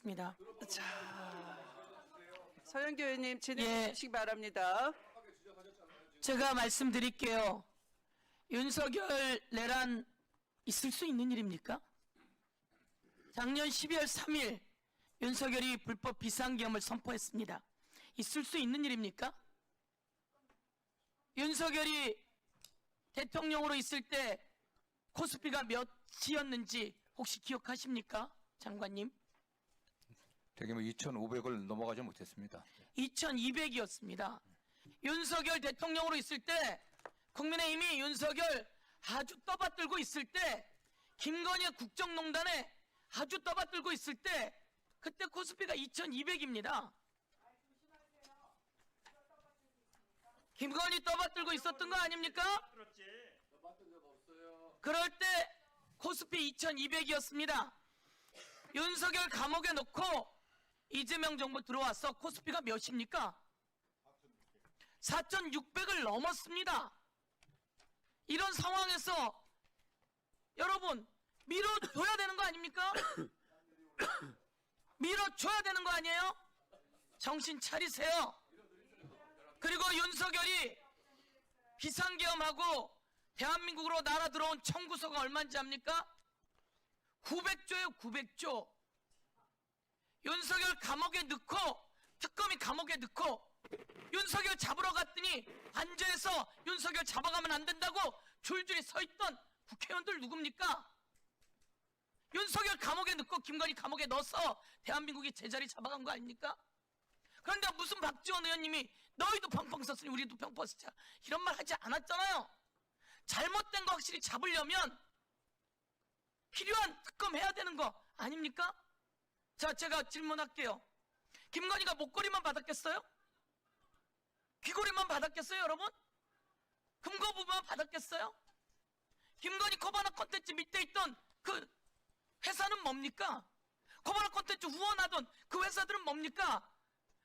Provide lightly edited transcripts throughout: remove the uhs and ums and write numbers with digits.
하겠습니다. 자, 서영교 의원님 진행해 예. 주시기 바랍니다. 제가 말씀드릴게요. 윤석열 내란 있을 수 있는 일입니까? 작년 12월 3일 윤석열이 불법 비상계엄을 선포했습니다. 있을 수 있는 일입니까? 윤석열이 대통령으로 있을 때 코스피가 몇이었는지 혹시 기억하십니까? 장관님? 되게 2,500을 넘어가지 못했습니다. 2200이었습니다. 윤석열 대통령으로 있을 때 국민의힘이 윤석열 아주 떠받들고 있을 때 김건희 국정농단에 아주 떠받들고 있을 때 그때 코스피가 2200입니다. 김건희 떠받들고 있었던 거 아닙니까? 그럴 때 코스피 2200이었습니다. 윤석열 감옥에 넣고 이재명 정부 들어와서 코스피가 몇입니까? 4600을 넘었습니다. 이런 상황에서 여러분 밀어줘야 되는 거 아닙니까? 밀어줘야 되는 거 아니에요? 정신 차리세요. 그리고 윤석열이 비상계엄하고 대한민국으로 날아 들어온 청구서가 얼마인지 압니까? 900조예요. 900조. 윤석열 감옥에 넣고 특검이 감옥에 넣고 윤석열 잡으러 갔더니 안저에서 윤석열 잡아가면 안 된다고 줄줄이 서 있던 국회의원들 누굽니까? 윤석열 감옥에 넣고 김건희 감옥에 넣어서 대한민국이 제자리 잡아간 거 아닙니까? 그런데 무슨 박지원 의원님이 너희도 펑펑 썼으니 우리도 펑펑 쓰자 이런 말 하지 않았잖아요. 잘못된 거 확실히 잡으려면 필요한 특검 해야 되는 거 아닙니까? 자, 제가 질문할게요. 김건희가 목걸이만 받았겠어요? 귀걸이만 받았겠어요, 여러분? 금고 부분만 받았겠어요? 김건희 코바나 콘텐츠 밑에 있던 그 회사는 뭡니까? 코바나 콘텐츠 후원하던 그 회사들은 뭡니까?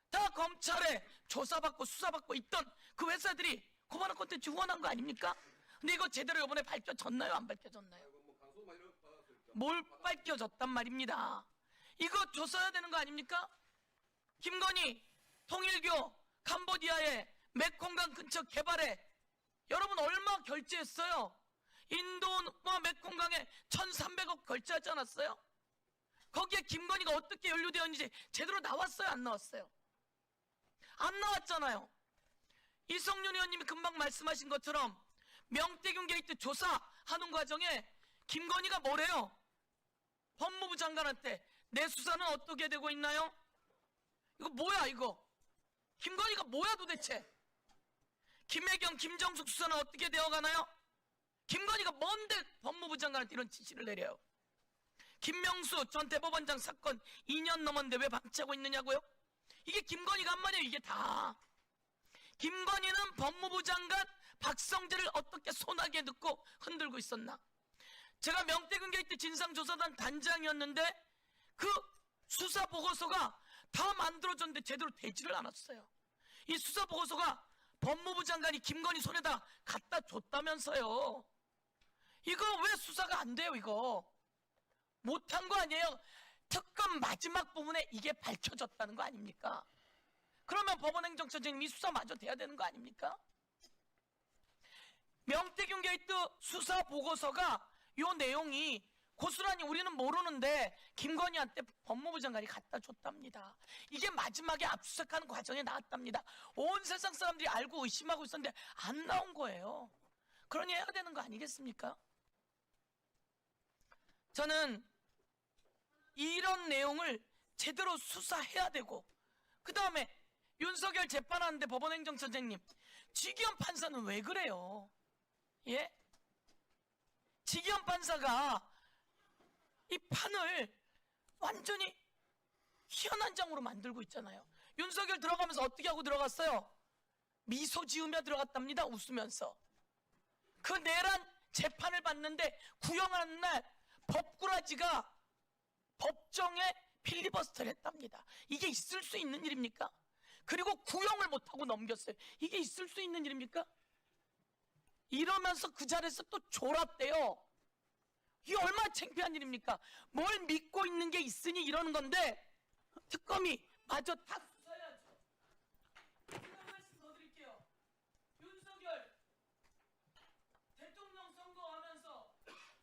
다 검찰에 조사받고 수사받고 있던 그 회사들이 코바나 콘텐츠 후원한 거 아닙니까? 근데 이거 제대로 이번에 밝혀졌나요? 안 밝혀졌나요? 뭘 밝혀졌단 말입니다. 이거 조사해야 되는 거 아닙니까? 김건희, 통일교, 캄보디아의 메콩강 근처 개발에 여러분 얼마 결제했어요? 인도와 메콩강에 1300억 결제하지 않았어요? 거기에 김건희가 어떻게 연루되었는지 제대로 나왔어요? 안 나왔어요? 안 나왔잖아요. 이성윤 의원님이 금방 말씀하신 것처럼 명태균 게이트 조사하는 과정에 김건희가 뭐래요? 법무부 장관한테 내 수사는 어떻게 되고 있나요? 이거 뭐야 이거? 김건희가 뭐야 도대체? 김혜경, 김정숙 수사는 어떻게 되어가나요? 김건희가 뭔데 법무부 장관한테 이런 지시를 내려요? 김명수 전 대법원장 사건 2년 넘었는데 왜 방치하고 있느냐고요? 이게 김건희가 한 말이에요. 이게 다. 김건희는 법무부 장관 박성재를 어떻게 소나기에 넣고 흔들고 있었나? 제가 명태균 게이트 진상조사단 단장이었는데 그 수사 보고서가 다 만들어졌는데 제대로 되지를 않았어요. 이 수사 보고서가 법무부 장관이 김건희 손에다 갖다 줬다면서요. 이거 왜 수사가 안 돼요? 이거 못한 거 아니에요? 특검 마지막 부분에 이게 밝혀졌다는 거 아닙니까? 그러면 법원행정처장님이 수사마저 돼야 되는 거 아닙니까? 명태균 게이트 수사 보고서가 요 내용이 고스란히 우리는 모르는데 김건희한테 법무부 장관이 갖다 줬답니다. 이게 마지막에 압수수색하는 과정에 나왔답니다. 온 세상 사람들이 알고 의심하고 있었는데 안 나온 거예요. 그러니 해야 되는 거 아니겠습니까? 저는 이런 내용을 제대로 수사해야 되고 그 다음에 윤석열 재판하는데 법원행정처장님 지기현 판사는 왜 그래요? 예? 지기현 판사가 이 판을 완전히 희한한 장으로 만들고 있잖아요. 윤석열 들어가면서 어떻게 하고 들어갔어요? 미소 지으며 들어갔답니다. 웃으면서. 그 내란 재판을 받는데 구형하는 날 법꾸라지가 법정에 필리버스터를 했답니다. 이게 있을 수 있는 일입니까? 그리고 구형을 못하고 넘겼어요. 이게 있을 수 있는 일입니까? 이러면서 그 자리에서 또 졸았대요. 이게 얼마나 창피한 일입니까? 뭘 믿고 있는 게 있으니 이러는 건데 특검이 마저 다 수사해야죠. 제가 말씀 더 드릴게요. 윤석열 대통령 선거하면서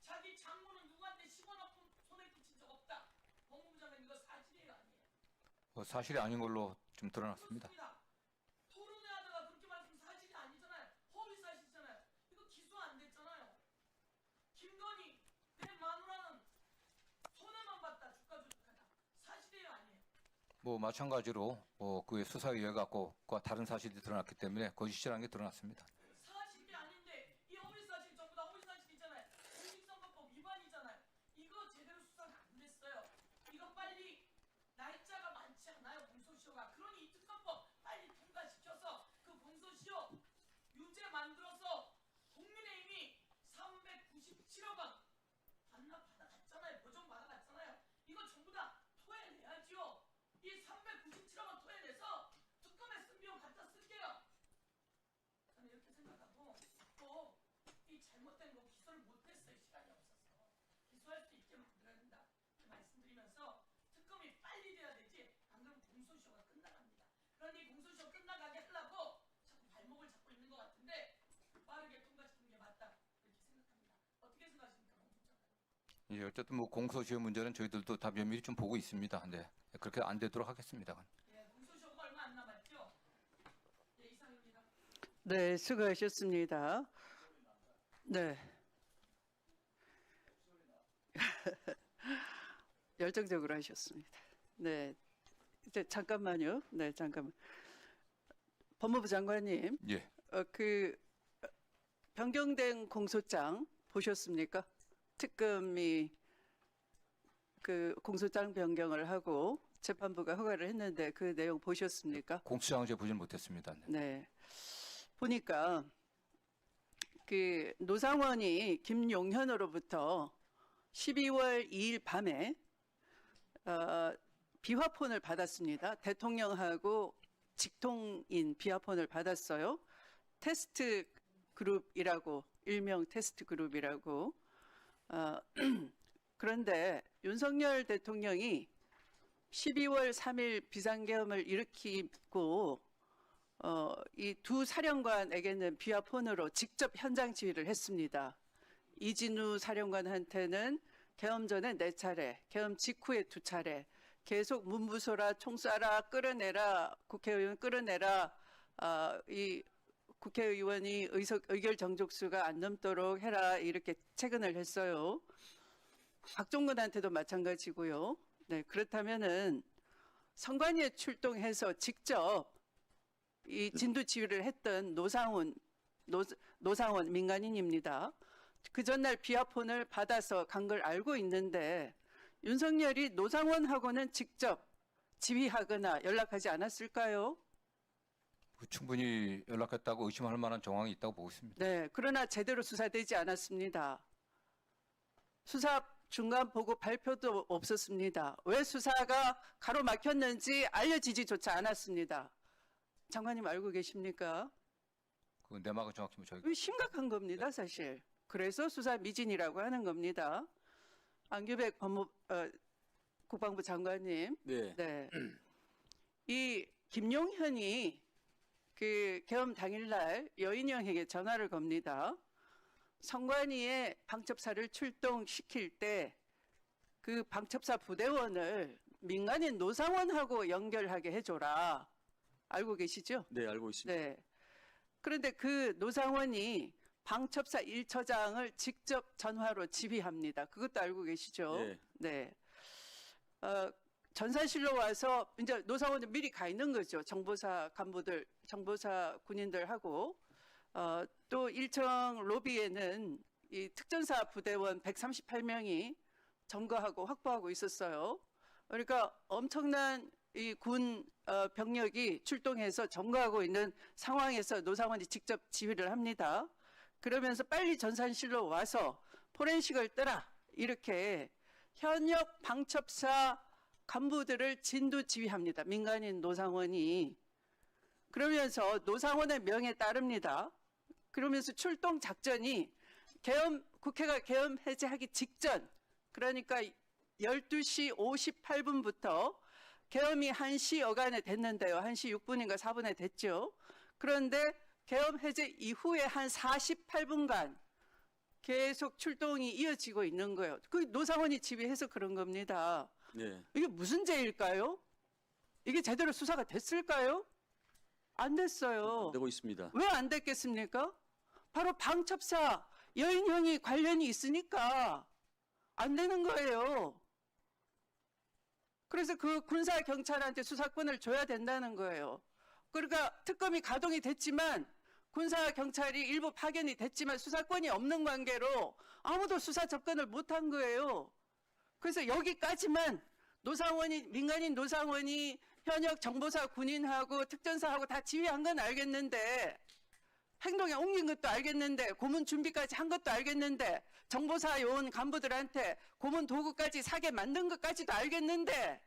자기 장모는 누구한테 10원 손에 끼친 적 없다. 법무부 장관 이거 사실이에요, 아니에요? 사실이 아닌 걸로 좀 드러났습니다. 그렇습니다. 토론회 하다가 그렇게 말씀 사실이 아니잖아요. 허위 사실이잖아요. 이거 기소 안 됐잖아요. 김건희 내 마누라는 손해만 봤다. 주가 조작하다. 사실이에요, 아니에요? 마찬가지로 그의 수사에 의해 갖고 그와 다른 사실이 드러났기 때문에 거짓이라는 게 드러났습니다. 사실이 아닌데 이 허위 사실 전부 다 허위 사실이잖아요. 공직선거법 위반이잖아요. 이거 제대로 수사가 안 됐어요. 이거 빨리 날짜가 많지 않아요, 공소시효가. 그러니 이 특검법 빨리 통과시켜서 그 공소시효 유죄 만들어서 국민의힘이 397억 원 받아갔잖아요. 보정 받아갔잖아요. 이거 전부 다 토해내야지요. 이 397억 원 토해내서 특검에 쓴 비용 갖다 쓸게요. 저는 이렇게 생각하고 또 이 잘못된 거 기소를 못했어요. 시간이 없어서. 기소할 수 있게 만들어야 된다. 이렇게 말씀드리면서 특검이 빨리 돼야 되지. 안 그러면 공소시효가 끝나갑니다. 그런데 공소시효 끝나가게 하려고 자꾸 발목을 잡고 있는 것 같은데 빠르게 통과시키는 게 맞다. 이렇게 생각합니다. 어떻게 생각하십니까, 공 장관? 예, 어쨌든 공소시효 문제는 저희들도 다 면밀히 좀 보고 있습니다. 네, 그렇게 안 되도록 하겠습니다. 예, 공소시효가 얼마 안 남았죠? 예, 이상입니다. 네, 수고하셨습니다. 네. 열정적으로 하셨습니다. 네. 이제 잠깐만요. 네, 잠깐만. 법무부 장관님, 예, 그 변경된 공소장 보셨습니까? 특검이 그 공소장 변경을 하고 재판부가 허가를 했는데 그 내용 보셨습니까? 공소장은 제가 보지는 못했습니다. 네. 네. 보니까 그 노상원이 김용현으로부터 12월 2일 밤에 비화폰을 받았습니다. 대통령하고 직통인 비화폰을 받았어요. 테스트 그룹이라고, 일명 테스트 그룹이라고. 그런데 윤석열 대통령이 12월 3일 비상계엄을 일으키고 이 두 사령관에게는 비화폰으로 직접 현장 지휘를 했습니다. 이진우 사령관한테는 계엄 전에 4차례, 계엄 직후에 2차례, 계속 문부소라, 총 쏴라, 끌어내라, 국회의원 끌어내라, 이 국회의원이 의결 정족수가 안 넘도록 해라, 이렇게 체근을 했어요. 박종근한테도 마찬가지고요. 네, 그렇다면은 선관위에 출동해서 직접 이 진두 지휘를 했던 노상원 민간인입니다. 그 전날 비화폰을 받아서 간 걸 알고 있는데 윤석열이 노상원하고는 직접 지휘하거나 연락하지 않았을까요? 충분히 연락했다고 의심할 만한 정황이 있다고 보고 있습니다. 네, 그러나 제대로 수사되지 않았습니다. 수사 중간 보고 발표도 없었습니다. 왜 수사가 가로막혔는지 알려지지조차 않았습니다. 장관님 알고 계십니까? 그 내막은 정확히 저희가 이거 심각한 겁니다, 사실. 그래서 수사 미진이라고 하는 겁니다. 안규백 국방부 장관님, 네. 네, 이 김용현이 그 계엄 당일날 여인영에게 전화를 겁니다. 선관위에 방첩사를 출동시킬 때 그 방첩사 부대원을 민간인 노상원하고 연결하게 해줘라. 알고 계시죠? 네, 알고 있습니다. 네. 그런데 그 노상원이 방첩사 1처장을 직접 전화로 지휘합니다. 그것도 알고 계시죠? 네. 네. 전산실로 와서 이제 노상원은 미리 가 있는 거죠. 정보사 간부들, 정보사 군인들하고 또 1층 로비에는 이 특전사 부대원 138명이 점거하고 확보하고 있었어요. 그러니까 엄청난 이 군 병력이 출동해서 점거하고 있는 상황에서 노상원이 직접 지휘를 합니다. 그러면서 빨리 전산실로 와서 포렌식을 떠라 이렇게 현역 방첩사 간부들을 진두 지휘합니다. 민간인 노상원이. 그러면서 노상원의 명에 따릅니다. 그러면서 출동 작전이 국회가 계엄 해제하기 직전, 그러니까 12시 58분부터 계엄이 1시 여간에 됐는데요. 1시 6분인가 4분에 됐죠. 그런데 계엄 해제 이후에 한 48분간 계속 출동이 이어지고 있는 거예요. 그 노상원이 지휘해서 그런 겁니다. 네. 이게 무슨 죄일까요? 이게 제대로 수사가 됐을까요? 안 됐어요. 되고 있습니다. 왜 안 됐겠습니까? 바로 방첩사 여인형이 관련이 있으니까 안 되는 거예요. 그래서 그 군사 경찰한테 수사권을 줘야 된다는 거예요. 그러니까 특검이 가동이 됐지만 군사 경찰이 일부 파견이 됐지만 수사권이 없는 관계로 아무도 수사 접근을 못한 거예요. 그래서 여기까지만 노상원이 민간인 노상원이 현역 정보사 군인하고 특전사하고 다 지휘한 건 알겠는데 행동에 옮긴 것도 알겠는데 고문 준비까지 한 것도 알겠는데 정보사 요원 간부들한테 고문 도구까지 사게 만든 것까지도 알겠는데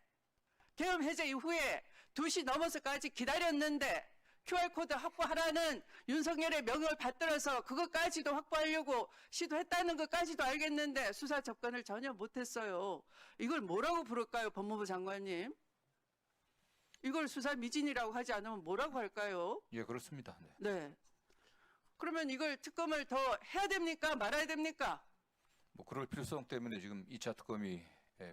계엄 해제 이후에 2시 넘어서까지 기다렸는데 QR코드 확보하라는 윤석열의 명령을 받들어서 그것까지도 확보하려고 시도했다는 것까지도 알겠는데 수사 접근을 전혀 못했어요. 이걸 뭐라고 부를까요, 법무부 장관님? 이걸 수사 미진이라고 하지 않으면 뭐라고 할까요? 예, 그렇습니다. 네. 네. 그러면 이걸 특검을 더 해야 됩니까? 말아야 됩니까? 뭐 그럴 필요성 때문에 지금 2차 특검이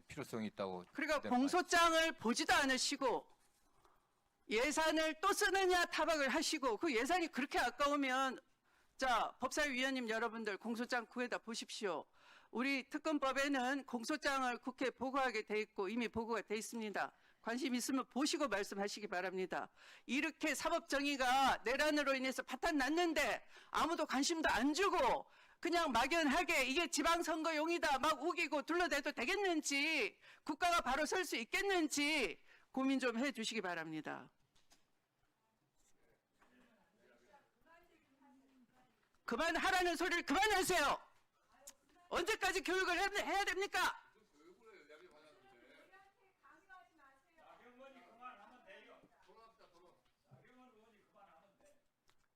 필요성이 있다고. 그러니까 네, 공소장을 보지도 않으시고 예산을 또 쓰느냐 타박을 하시고 그 예산이 그렇게 아까우면 자 법사위원님 여러분들 공소장 구해다 보십시오. 우리 특검법에는 공소장을 국회에 보고하게 돼 있고 이미 보고가 돼 있습니다. 관심 있으면 보시고 말씀하시기 바랍니다. 이렇게 사법정의가 내란으로 인해서 파탄 났는데 아무도 관심도 안 주고 그냥 막연하게 이게 지방선거용이다 막 우기고 둘러대도 되겠는지 국가가 바로 설 수 있겠는지 고민 좀 해주시기 바랍니다. 그만하라는 소리를 그만하세요. 언제까지 교육을 해야 됩니까?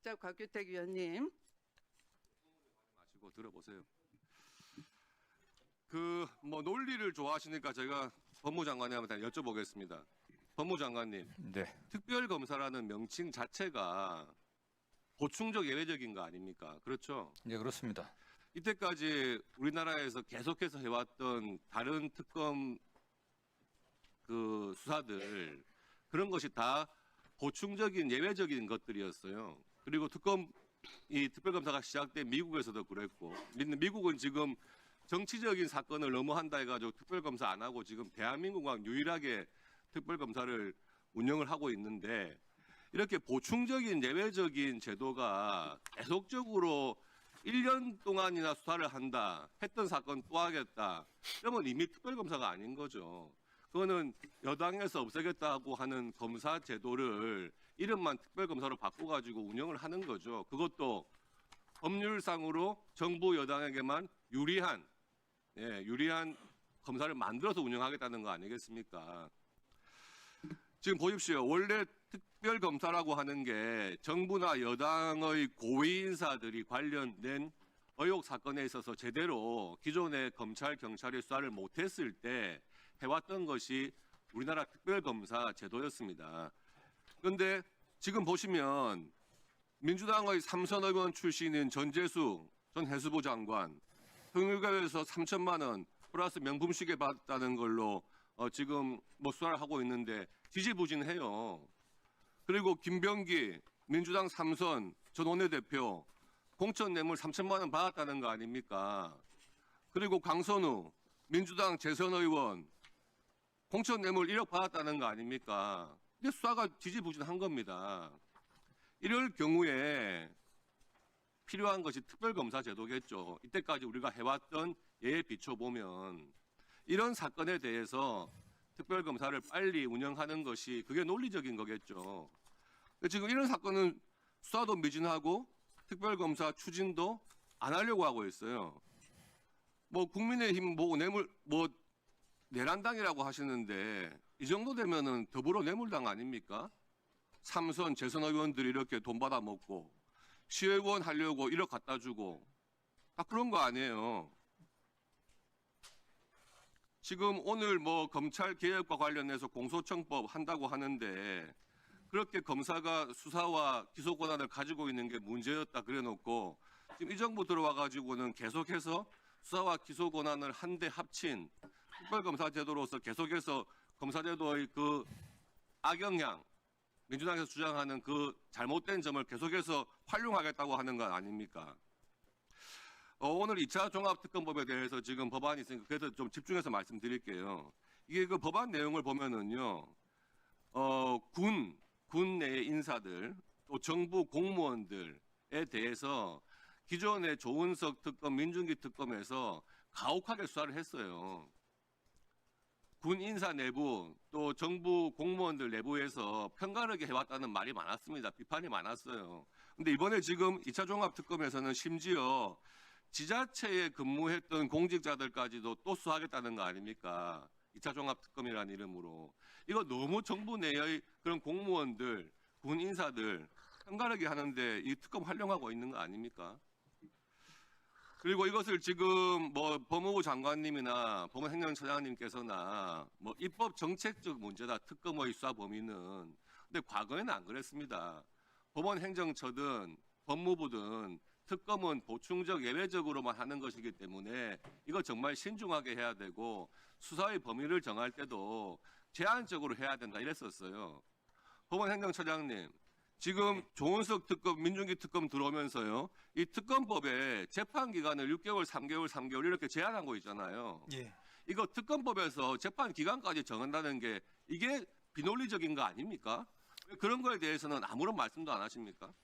자, 곽규택 위원님. 마시고 들어보세요. 그 뭐 논리를 좋아하시니까 제가 법무장관님한테 여쭤보겠습니다. 법무장관님, 네. 특별검사라는 명칭 자체가 보충적 예외적인 거 아닙니까? 그렇죠? 예, 그렇습니다. 이때까지 우리나라에서 계속해서 해왔던 다른 특검 그 수사들 그런 것이 다 보충적인 예외적인 것들이었어요. 그리고 이 특별검사가 시작된 미국에서도 그랬고, 미국은 지금 정치적인 사건을 너무 한다 해가지고 특별검사 안 하고 지금 대한민국과 유일하게 특별검사를 운영을 하고 있는데 이렇게 보충적인 예외적인 제도가 계속적으로 1년 동안이나 수사를 한다, 했던 사건 또 하겠다, 그러면 이미 특별검사가 아닌 거죠. 그거는 여당에서 없애겠다고 하는 검사 제도를 이름만 특별검사로 바꿔가지고 운영을 하는 거죠. 그것도 법률상으로 정부 여당에게만 유리한 검사를 만들어서 운영하겠다는 거 아니겠습니까? 지금 보십시오. 원래 특별검사라고 하는 게 정부나 여당의 고위 인사들이 관련된 의혹 사건에 있어서 제대로 기존의 검찰, 경찰이 수사를 못했을 때 해왔던 것이 우리나라 특별검사 제도였습니다. 그런데 지금 보시면 민주당의 삼선 의원 출신인 전재수 전 해수부 장관 통일교에서 3천만 원 플러스 명품 시계 받았다는 걸로 지금 뭐 수사를 하고 있는데 지지부진해요. 그리고 김병기 민주당 3선 전 원내대표 공천 뇌물 3천만 원 받았다는 거 아닙니까? 그리고 강선우 민주당 재선 의원 공천 뇌물 1억 받았다는 거 아닙니까? 근데 수사가 지지부진한 겁니다. 이럴 경우에 필요한 것이 특별검사 제도겠죠. 이때까지 우리가 해왔던 예에 비춰보면 이런 사건에 대해서 특별검사를 빨리 운영하는 것이 그게 논리적인 거겠죠. 지금 이런 사건은 수사도 미진하고 특별검사 추진도 안 하려고 하고 있어요. 뭐 국민의힘 뭐 내란당이라고 하시는데 이 정도 되면은 더불어 뇌물당 아닙니까? 삼선 재선 의원들이 이렇게 돈 받아 먹고 시의원 하려고 1억 갖다 주고 다 그런 거 아니에요. 지금 오늘 뭐 검찰 개혁과 관련해서 공소청법 한다고 하는데 그렇게 검사가 수사와 기소 권한을 가지고 있는 게 문제였다 그래놓고 지금 이 정부 들어와 가지고는 계속해서 수사와 기소 권한을 한데 합친 특별검사 제도로서 계속해서 검사제도의 그 악영향, 민주당에서 주장하는 그 잘못된 점을 계속해서 활용하겠다고 하는 건 아닙니까? 오늘 2차 종합특검법에 대해서 지금 법안이 있으니까 그래서 좀 집중해서 말씀드릴게요. 이게 그 법안 내용을 보면은요, 군 내의 인사들, 또 정부 공무원들에 대해서 기존의 조은석 특검, 민중기 특검에서 가혹하게 수사를 했어요. 군 인사 내부 또 정부 공무원들 내부에서 편가르게 해왔다는 말이 많았습니다. 비판이 많았어요. 근데 이번에 지금 2차 종합특검에서는 심지어 지자체에 근무했던 공직자들까지도 또 수사하겠다는 거 아닙니까? 2차 종합특검이라는 이름으로. 이거 너무 정부 내의 그런 공무원들, 군 인사들 편가르게 하는데 이 특검 활용하고 있는 거 아닙니까? 그리고 이것을 지금 뭐 법무부 장관님이나 법무행정처장님께서나 뭐 입법 정책적 문제다 특검의 수사 범위는. 근데 과거에는 안 그랬습니다. 법원행정처든 법무부든 특검은 보충적 예외적으로만 하는 것이기 때문에 이거 정말 신중하게 해야 되고 수사의 범위를 정할 때도 제한적으로 해야 된다 이랬었어요. 법원행정처장님, 지금 조은석 특검, 민중기 특검 들어오면서요, 이 특검법에 재판 기간을 6개월, 3개월 이렇게 제한하고 있잖아요. 예. 이거 특검법에서 재판 기간까지 정한다는 게 이게 비논리적인 거 아닙니까? 왜 그런 거에 대해서는 아무런 말씀도 안 하십니까?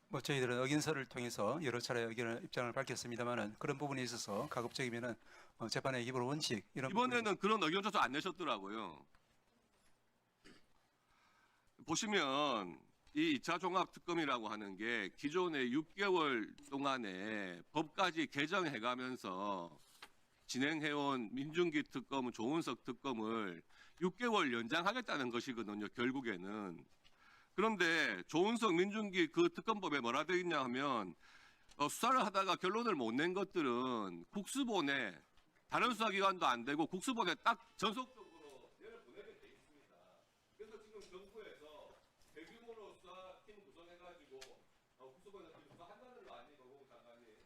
뭐 저희들은 의견서를 통해서 여러 차례 입장을 밝혔습니다만은 그런 부분에 있어서 가급적이면은 재판의 기본 원칙 이런 이번에는 그런 의견조차 안 내셨더라고요. 보시면 이 2차 종합특검이라고 하는 게 기존의 6개월 동안에 법까지 개정해가면서 진행해온 민중기 특검, 조은석 특검을 6개월 연장하겠다는 것이거든요, 결국에는. 그런데 조은석, 민중기 그 특검법에 뭐라 되어 있냐 하면 수사를 하다가 결론을 못 낸 것들은 국수본에 다른 수사기관도 안 되고 국수본에 딱 전속적으로 내려보내게 돼 있습니다. 그래서 지금 정부에서 대규모로 수사팀 구성해가지고 국수본에 수사한다는 거 아니에요, 법무부 장관이.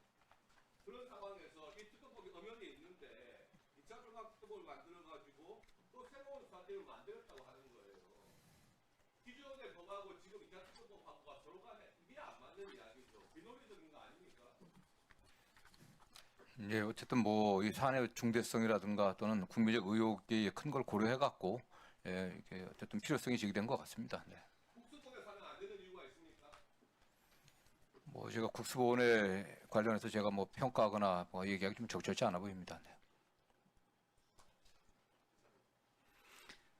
그런 상황에서 이 특검법이 엄연히 있는데 2차 종합특검을 만들어가지고 또 새로운 수사팀을 만들었다고 하는 거예요. 기존의 법하고 지금 2차 특검법하고가 서로 간에 이게 안 맞는 이야기죠. 비논리적인 거 아닙니까? 예, 어쨌든 뭐 이 사안의 중대성이라든가 또는 국민적 의혹이 큰 걸 고려해 갖고 이게 어쨌든 필요성이 제기된 것 같습니다. 네. 국수본에 사면 안 되는 이유가 있습니까? 뭐 제가 국수본에 관련해서 제가 뭐 평가하거나 뭐 얘기하기 좀 적절치 않아 보입니다. 네.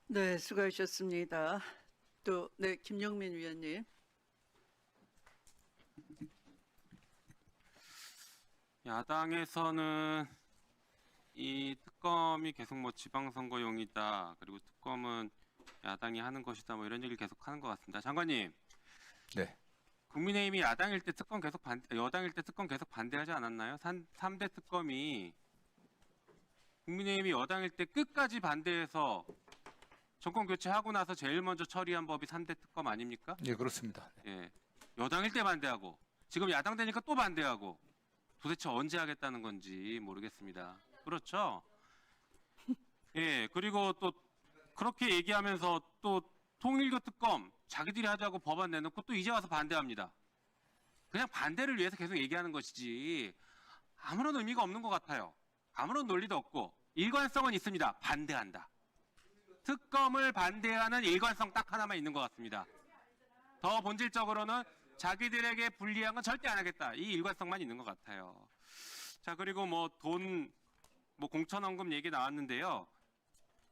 네, 수고하셨습니다. 또, 네, 김영민 위원님. 야당에서는 이 특검이 계속 뭐 지방선거용이다, 그리고 특검은 야당이 하는 것이다, 뭐 이런 얘기를 계속 하는 것 같습니다. 장관님, 네. 국민의힘이 야당일 때 특검 계속 여당일 때 특검 계속 반대하지 않았나요? 3대 특검이 국민의힘이 여당일 때 끝까지 반대해서 정권 교체하고 나서 제일 먼저 처리한 법이 3대 특검 아닙니까? 예, 그렇습니다. 예. 여당일 때 반대하고 지금 야당 되니까 또 반대하고 도대체 언제 하겠다는 건지 모르겠습니다. 그렇죠? 예. 그리고 또 그렇게 얘기하면서 또 통일교 특검 자기들이 하자고 법안 내놓고 또 이제 와서 반대합니다. 그냥 반대를 위해서 계속 얘기하는 것이지 아무런 의미가 없는 것 같아요. 아무런 논리도 없고 일관성은 있습니다. 반대한다. 특검을 반대하는 일관성 딱 하나만 있는 것 같습니다. 더 본질적으로는 자기들에게 불리한 건 절대 안 하겠다. 이 일관성만 있는 것 같아요. 자, 그리고 뭐 돈, 뭐 공천원금 얘기 나왔는데요.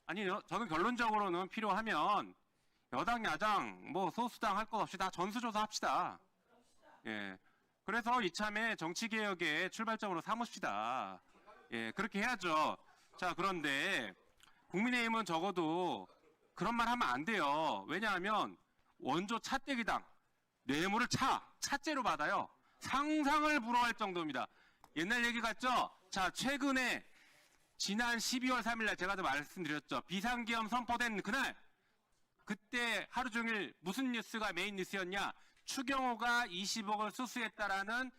아니요, 저는 결론적으로는 필요하면 여당, 야당, 뭐 소수당 할 것 없이 다 전수조사 합시다. 예. 그래서 이참에 정치개혁의 출발점으로 삼읍시다. 예, 그렇게 해야죠. 자, 그런데 국민의힘은 적어도 그런 말 하면 안 돼요. 왜냐하면 원조 차떼기당, 뇌물을 차째로 받아요. 상상을 불허할 정도입니다. 옛날 얘기 같죠? 자, 최근에 지난 12월 3일 날 제가 도 말씀드렸죠. 비상계엄 선포된 그날 그때 하루 종일 무슨 뉴스가 메인 뉴스였냐? 추경호가 20억을 수수했다라는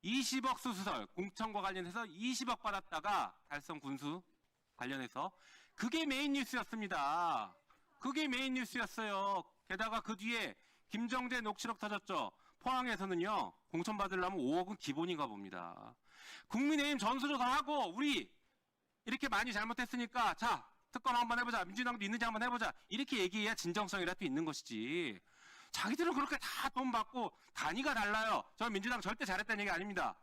20억 수수설 공천과 관련해서 20억 받았다가 달성 군수 관련해서 그게 메인 뉴스였습니다. 그게 메인 뉴스였어요. 게다가 그 뒤에 김정재 녹취록 터졌죠. 포항에서는요. 공천 받으려면 5억은 기본인가 봅니다. 국민의힘 전수조사하고 우리 이렇게 많이 잘못했으니까 자 특검 한번 해보자. 민주당도 있는지 한번 해보자. 이렇게 얘기해야 진정성이라도 있는 것이지. 자기들은 그렇게 다 돈 받고 단위가 달라요. 저 민주당 절대 잘했다는 얘기 아닙니다.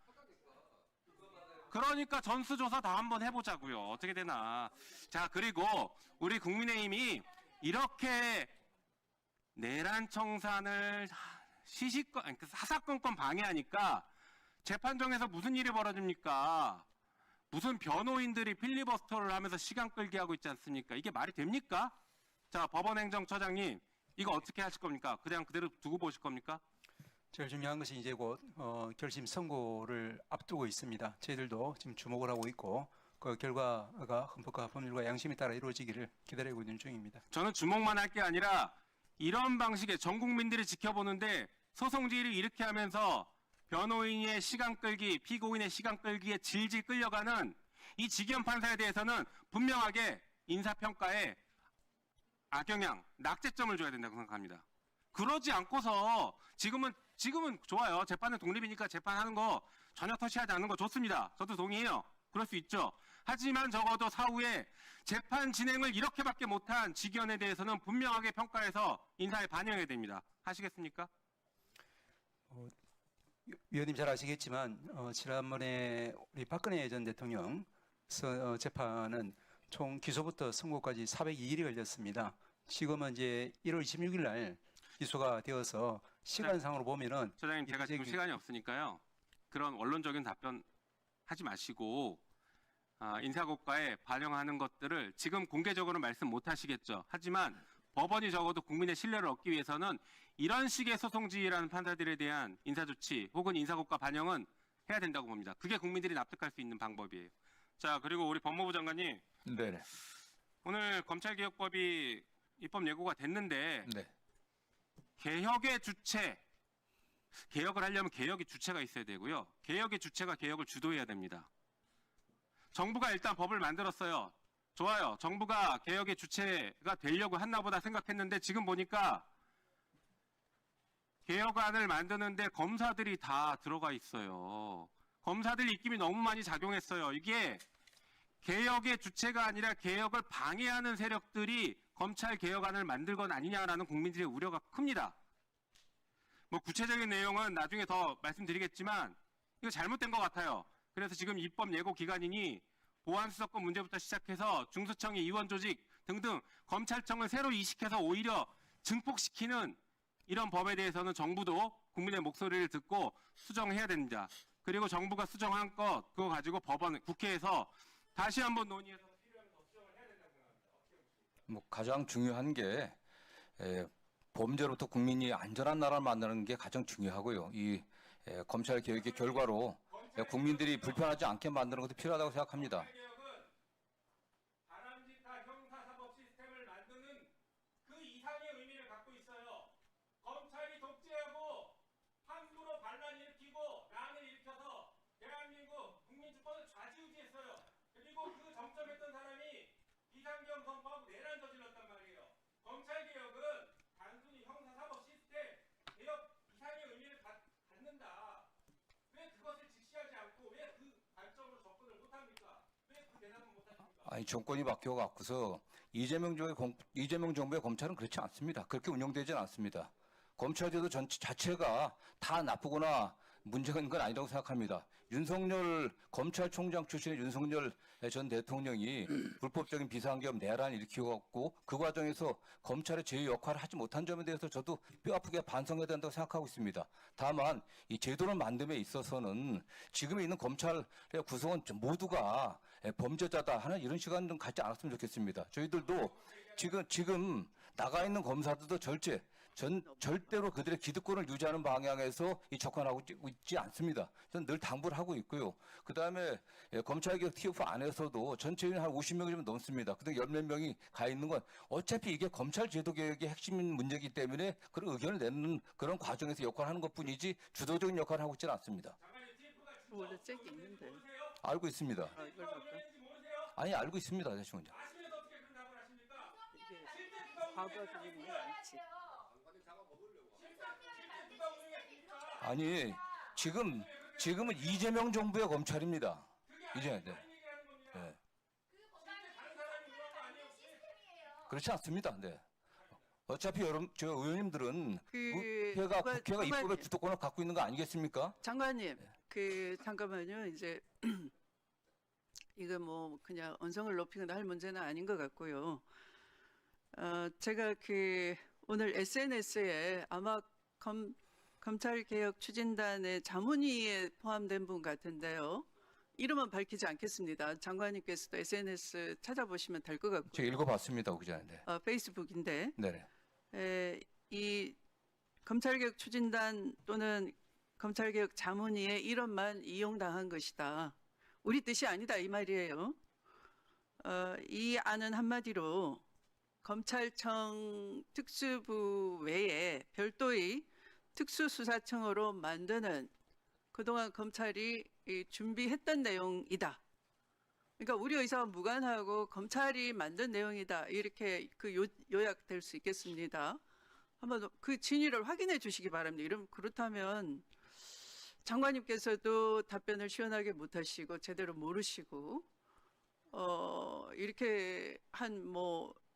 그러니까 전수조사 다 한번 해보자고요. 어떻게 되나. 자 그리고 우리 국민의힘이 이렇게 내란 청산을 사사건건 방해하니까 재판정에서 무슨 일이 벌어집니까? 무슨 변호인들이 필리버스터를 하면서 시간 끌게 하고 있지 않습니까? 이게 말이 됩니까? 자, 법원행정처장님, 이거 어떻게 하실 겁니까? 그냥 그대로 두고 보실 겁니까? 제일 중요한 것이 이제 곧 결심 선고를 앞두고 있습니다. 저희들도 지금 주목을 하고 있고 그 결과가 헌법과 법률과 양심에 따라 이루어지기를 기다리고 있는 중입니다. 저는 주목만 할 게 아니라 이런 방식의 전 국민들이 지켜보는데 소송지를 이렇게 하면서 변호인의 시간 끌기, 피고인의 시간 끌기에 질질 끌려가는 이 직위원 판사에 대해서는 분명하게 인사평가에 악영향, 낙제점을 줘야 된다고 생각합니다. 그러지 않고서 지금은 좋아요. 재판은 독립이니까 재판하는 거 전혀 터치하지 않는 거 좋습니다. 저도 동의해요. 그럴 수 있죠. 하지만 적어도 사후에 재판 진행을 이렇게밖에 못한 직위원에 대해서는 분명하게 평가해서 인사에 반영해야 됩니다. 하시겠습니까? 위원님 잘 아시겠지만 지난번에 우리 박근혜 전 대통령 재판은 총 기소부터 선고까지 402일이 걸렸습니다. 지금은 이제 1월 26일 날 기소가 되어서 시간상으로 보면은 소장님 제가 지금 시간이 없으니까요. 그런 원론적인 답변 하지 마시고 인사고과에 반영하는 것들을 지금 공개적으로 말씀 못 하시겠죠. 하지만 법원이 적어도 국민의 신뢰를 얻기 위해서는 이런 식의 소송지휘라는 판사들에 대한 인사조치 혹은 인사고과 반영은 해야 된다고 봅니다. 그게 국민들이 납득할 수 있는 방법이에요. 자 그리고 우리 법무부 장관님 네네. 오늘 검찰개혁법이 입법 예고가 됐는데 네. 개혁의 주체, 개혁을 하려면 개혁의 주체가 있어야 되고요. 개혁의 주체가 개혁을 주도해야 됩니다. 정부가 일단 법을 만들었어요. 좋아요. 정부가 개혁의 주체가 되려고 했나 보다 생각했는데 지금 보니까 개혁안을 만드는데 검사들이 다 들어가 있어요. 검사들 입김이 너무 많이 작용했어요. 이게 개혁의 주체가 아니라 개혁을 방해하는 세력들이 검찰 개혁안을 만들 건 아니냐라는 국민들의 우려가 큽니다. 뭐 구체적인 내용은 나중에 더 말씀드리겠지만 이거 잘못된 것 같아요. 그래서 지금 입법 예고 기간이니 보안수사권 문제부터 시작해서 중수청의 이원 조직 등등 검찰청을 새로 이식해서 오히려 증폭시키는 이런 법에 대해서는 정부도 국민의 목소리를 듣고 수정해야 됩니다. 그리고 정부가 수정한 것 그거 가지고 법원 국회에서 다시 한번 논의해서 필요하면 더 수정을 해야 된다고 생각합니다. 뭐 가장 중요한 게 범죄로부터 국민이 안전한 나라를 만드는 게 가장 중요하고요. 이 검찰 개혁의 결과로 국민들이 불편하지 않게 만드는 것도 필요하다고 생각합니다. 개혁은 바람직한 형사사법 시스템을 만드는 그 이상의 의미를 갖고 있어요. 검찰이 독재하고 함부로 반란 일으키고 난을 일으켜서 대한민국 국민주권을 좌지우지했어요. 그리고 그 정점했던 사람이 비상계엄 선포하고 내란 저질렀단 말이에요. 검찰개혁은 단순히 형사사법 시스템 개혁 이상의 의미를 갖는다. 왜 그것을 직시하지 않고 왜 그 관점으로 접근을 못합니까? 왜 그 대답을 못합니까? 아니 정권이 바뀌어갖고서 이재명 정부의 검찰은 그렇지 않습니다. 그렇게 운영되지는 않습니다. 검찰제도 자체가 다 나쁘거나 문제가 있는 건 아니라고 생각합니다. 윤석열 검찰총장 출신의 윤석열 전 대통령이 불법적인 비상계엄 내란을 일으키고 그 과정에서 검찰의 제 역할을 하지 못한 점에 대해서 저도 뼈아프게 반성해야 된다고 생각하고 있습니다. 다만 이 제도를 만듦에 있어서는 지금 있는 검찰의 구성원 모두가 범죄자다 하는 이런 시간 좀 갖지 않았으면 좋겠습니다. 저희들도 지금 나가 있는 검사들도 절대로 그들의 기득권을 유지하는 방향에서 이 접근하고 있지 않습니다. 저는 늘 당부를 하고 있고요. 그 다음에 검찰개혁 TF 안에서도 전체인이 한 50명이 좀 넘습니다. 그중에 10몇 명이 가 있는 건 어차피 이게 검찰 제도 개혁의 핵심 문제이기 때문에 그런 의견을 내는 그런 과정에서 역할을 하는 것뿐이지 주도적인 역할을 하고 있지는 않습니다. 원래 잭이 있는데. 알고 있습니다. 아, 이걸 바꿔. 아니 알고 있습니다. 대충. 이게 과부하 들리는 건 아니지. 아니 지금은 이재명 정부의 검찰입니다. 이제 네. 네. 그렇지 않습니다. 네. 어차피 저 의원님들은 국회가 입법의 장관님. 주도권을 갖고 있는 거 아니겠습니까? 장관님, 잠깐만요. 이제 이거 뭐 그냥 언성을 높이거나 할 문제는 아닌 것 같고요. 제가 오늘 SNS에 아마 검찰개혁 추진단의 자문위에 포함된 분 같은데요. 이름은 밝히지 않겠습니다. 장관님께서도 SNS 찾아보시면 될 것 같고요. 제가 읽어봤습니다. 그 전에. 네. 페이스북인데 네네. 이 검찰개혁 추진단 또는 검찰개혁 자문위의 이름만 이용당한 것이다. 우리 뜻이 아니다 이 말이에요. 이 안은 한마디로 검찰청 특수부 외에 별도의 특수수사청으로 만드는 그동안 검찰이 준비했던 내용이다. 그러니까 우리 의사와 무관하고 검찰이 만든 내용이다. 이렇게 요약될 수 있겠습니다. 한번 그 진위를 확인해 주시기 바랍니다. 그렇다면 장관님께서도 답변을 시원하게 못하시고 제대로 모르시고 이렇게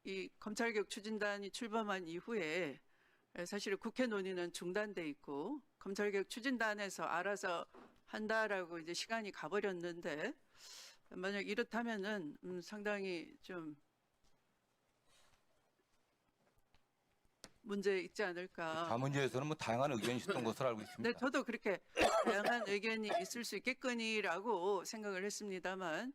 이 검찰개혁 추진단이 출범한 이후에 사실 국회 논의는 중단돼 있고 검찰개혁 추진단에서 알아서 한다라고 이제 시간이 가버렸는데 만약 이렇다면은 상당히 좀 문제 있지 않을까. 자문위에서는 뭐 다양한 의견이 있었던 것으로 알고 있습니다. 네, 저도 그렇게 다양한 의견이 있을 수 있겠거니라고 생각을 했습니다만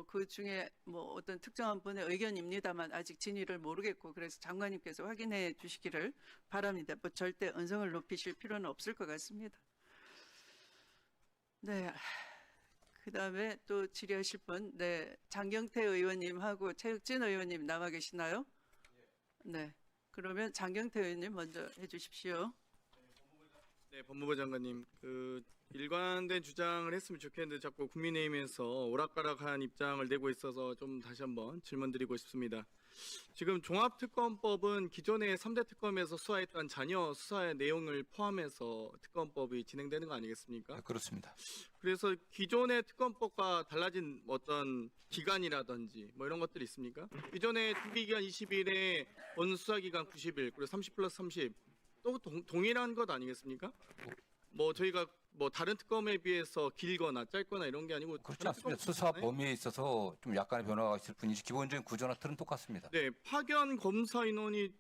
그 중에 어떤 특정한 분의 의견입니다만 아직 진위를 모르겠고 그래서 장관님께서 확인해 주시기를 바랍니다. 절대 언성을 높이실 필요는 없을 것 같습니다. 네. 그다음에 또 질의하실 분, 네, 장경태 의원님하고 최혁진 의원님 남아 계시나요? 네. 그러면 장경태 의원님 먼저 해주십시오. 네, 법무부 장관님, 일관된 주장을 했으면 좋겠는데 자꾸 국민의힘에서 오락가락한 입장을 내고 있어서 좀 다시 한번 질문드리고 싶습니다. 지금 종합특검법은 기존의 3대 특검에서 수사했던 잔여 수사의 내용을 포함해서 특검법이 진행되는 거 아니겠습니까? 네, 그렇습니다. 그래서 기존의 특검법과 달라진 어떤 기간이라든지 이런 것들이 있습니까? 기존의 준비기간 20일에 본 수사기간 90일 그리고 30+30 또 동일한 것 아니겠습니까? 저희가 다른 특검에 비해서 길거나 짧거나 이런 게 아니고 그렇지 다른 않습니다. 특검 수사 있잖아요. 범위에 있어서 좀 약간의 변화가 있을 뿐이지 기본적인 구조나 틀은 똑같습니다. 네, 파견 검사 인원이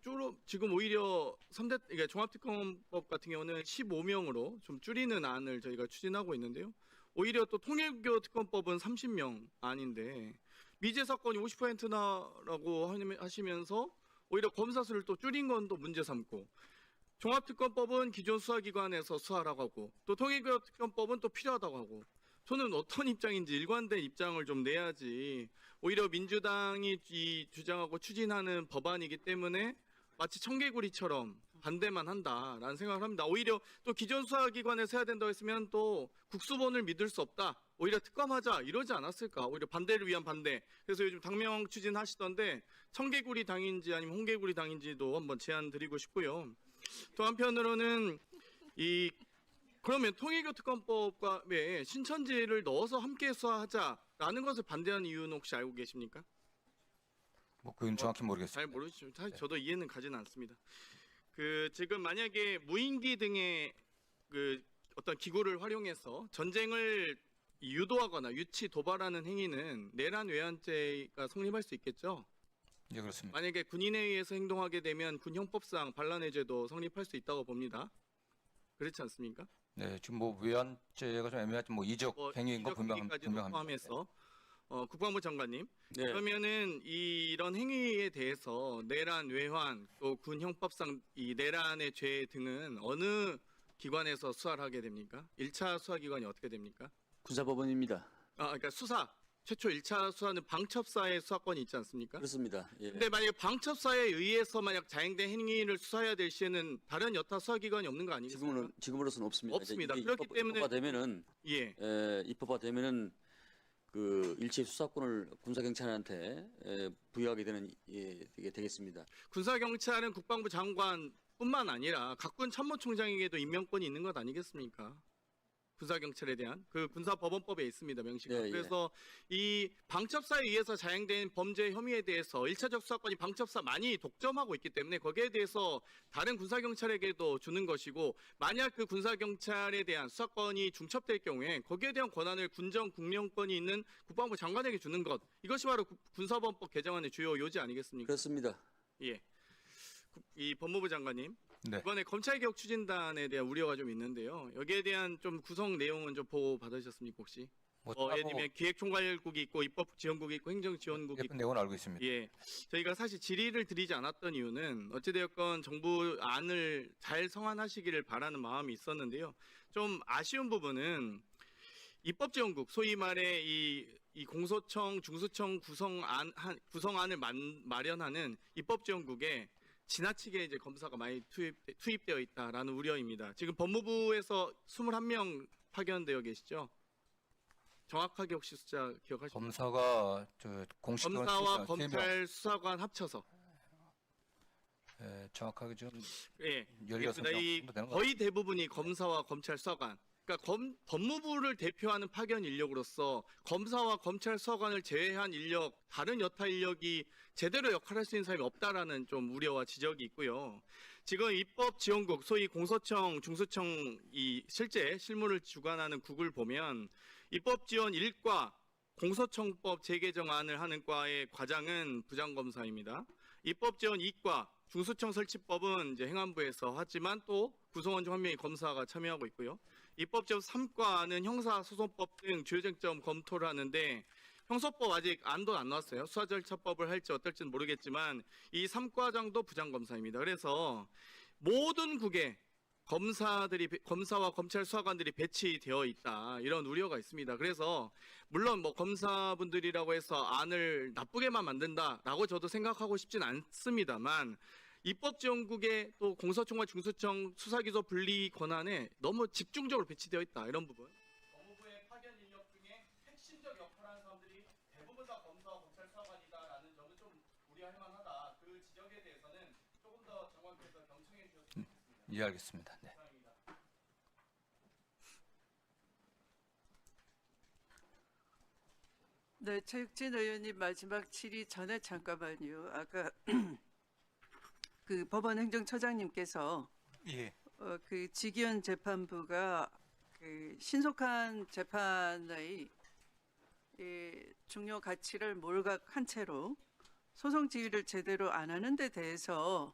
지금 오히려 그러니까 종합특검법 같은 경우는 15명으로 좀 줄이는 안을 저희가 추진하고 있는데요. 오히려 또 통일교 특검법은 30명 안인데 미제 사건이 50%나라고 하시면서 오히려 검사 수를 또 줄인 건 또 문제 삼고 종합특검법은 기존 수사기관에서 수사라고 하고 또 통일교 특검법은 또 필요하다고 하고 저는 어떤 입장인지 일관된 입장을 좀 내야지 오히려 민주당이 이 주장하고 추진하는 법안이기 때문에 마치 청개구리처럼 반대만 한다라는 생각을 합니다. 오히려 또 기존 수사기관에서 해야 된다고 했으면 또 국수본을 믿을 수 없다. 오히려 특검하자 이러지 않았을까. 오히려 반대를 위한 반대. 그래서 요즘 당명 추진하시던데 청개구리 당인지 아니면 홍개구리 당인지도 한번 제안 드리고 싶고요. 또 한편으로는 그러면 통일교 특검법과 신천지를 넣어서 함께 수사하자라는 것을 반대하는 이유는 혹시 알고 계십니까? 그건 정확히 모르겠습니다. 잘 모르시죠. 사실 저도 이해는 가지는 않습니다. 지금 만약에 무인기 등의 어떤 기구를 활용해서 전쟁을 유도하거나 유치 도발하는 행위는 내란 외환죄가 성립할 수 있겠죠. 예, 그렇습니다. 만약에 군인에 의해서 행동하게 되면 군형법상 반란의죄도 성립할 수 있다고 봅니다. 그렇지 않습니까? 네, 지금 외환죄가 좀 애매하지만 이적 행위인 건 이적 행위까지도 분명합니다. 포함해서 국방부 장관님. 네. 그러면은 이런 행위에 대해서 내란, 외환, 또 군 형법상 이 내란의 죄 등은 어느 기관에서 수사를 하게 됩니까? 1차 수사 기관이 어떻게 됩니까? 군사법원입니다. 그러니까 수사 최초 1차 수사는 방첩사의 수사권이 있지 않습니까? 그렇습니다. 예. 근데 만약에 방첩사에 의해서 만약 자행된 행위를 수사해야 될 시에는 다른 여타 수사기관이 없는 거 아니겠습니까? 지금으로서는 없습니다. 없습니다. 이게 그렇기 때문에- 입법화되면은 예. 입법화되면은 그 일체 수사권을 군사경찰한테 부여하게 되는 이게 되겠습니다. 군사경찰은 국방부 장관뿐만 아니라 각군 참모총장에게도 임명권이 있는 것 아니겠습니까? 군사경찰에 대한 그 군사법원법에 있습니다. 명시가. 예, 예. 그래서 이 방첩사에 의해서 자행된 범죄 혐의에 대해서 1차적 수사권이 방첩사만이 독점하고 있기 때문에 거기에 대해서 다른 군사경찰에게도 주는 것이고 만약 그 군사경찰에 대한 수사권이 중첩될 경우에 거기에 대한 권한을 군정 국령권이 있는 국방부 장관에게 주는 것 이것이 바로 군사법원법 개정안의 주요 요지 아니겠습니까? 그렇습니다. 예. 이 법무부 장관님 네. 이번에 검찰개혁 추진단에 대한 우려가 좀 있는데요. 여기에 대한 좀 구성 내용은 좀 보고 받으셨습니까 혹시? 뭐 예를 따로 들면 기획총괄국이 있고 입법지원국이 있고 행정지원국이 예쁜 있고 내용은 알고 있습니다. 예, 저희가 사실 질의를 드리지 않았던 이유는 어찌되었건 정부 안을 잘 성안하시기를 바라는 마음이 있었는데요. 좀 아쉬운 부분은 입법지원국 소위 말해 이 공소청 중수청 구성안을 마련하는 입법지원국에 지나치게 이제 검사가 많이 투입되어 있다라는 우려입니다. 지금 법무부에서 21명 파견되어 계시죠? 정확하게 혹시 숫자 기억하십니까? 검사가 저 공식으로 검사와 검찰 수사관 합쳐서 정확하게 좀 예, 16명 정도 되는 것 거의 대부분이 검사와 검찰 수사관. 그러니까 법무부를 대표하는 파견 인력으로서 검사와 검찰 수사관을 제외한 인력, 다른 여타 인력이 제대로 역할할 수 있는 사람이 없다라는 좀 우려와 지적이 있고요. 지금 입법지원국, 소위 공소청, 중수청 이 실제 실무를 주관하는 국을 보면 입법지원 1과 공소청법 재개정안을 하는 과의 과장은 부장검사입니다. 입법지원 2과 중수청 설치법은 이제 행안부에서 하지만 또 구성원 중 한 명이 검사가 참여하고 있고요. 입법지원 3과는 형사소송법 등 주요 쟁점 검토를 하는데 형소법 아직 안도 안 나왔어요. 수사절차법을 할지 어떨지는 모르겠지만 이 3과장도 부장검사입니다. 그래서 모든 국에 검사와 검찰 수사관들이 배치되어 있다 이런 우려가 있습니다. 그래서 물론 뭐 검사분들이라고 해서 안을 나쁘게만 만든다라고 저도 생각하고 싶진 않습니다만 입법지원국의 또 공소청과 중수청 수사기소 분리 권한에 너무 집중적으로 배치되어 있다 이런 부분. 법무부의 파견 인력 중에 핵심적 역할하는 사람들이 대부분 다 검사와 검찰 수사관이다라는 점은 좀 우려할 만하다. 그 지적에 대해서는 조금 더 장관께서 경청해 주셨으면 좋겠습니다. 이해하겠습니다. 네. 네, 최육진 의원님 마지막 질의 전에 잠깐만요. 아까 그 법원 행정처장님께서 예. 그 직위원 재판부가 그 신속한 재판의 중요 가치를 몰각한 채로 소송 지휘를 제대로 안 하는 데 대해서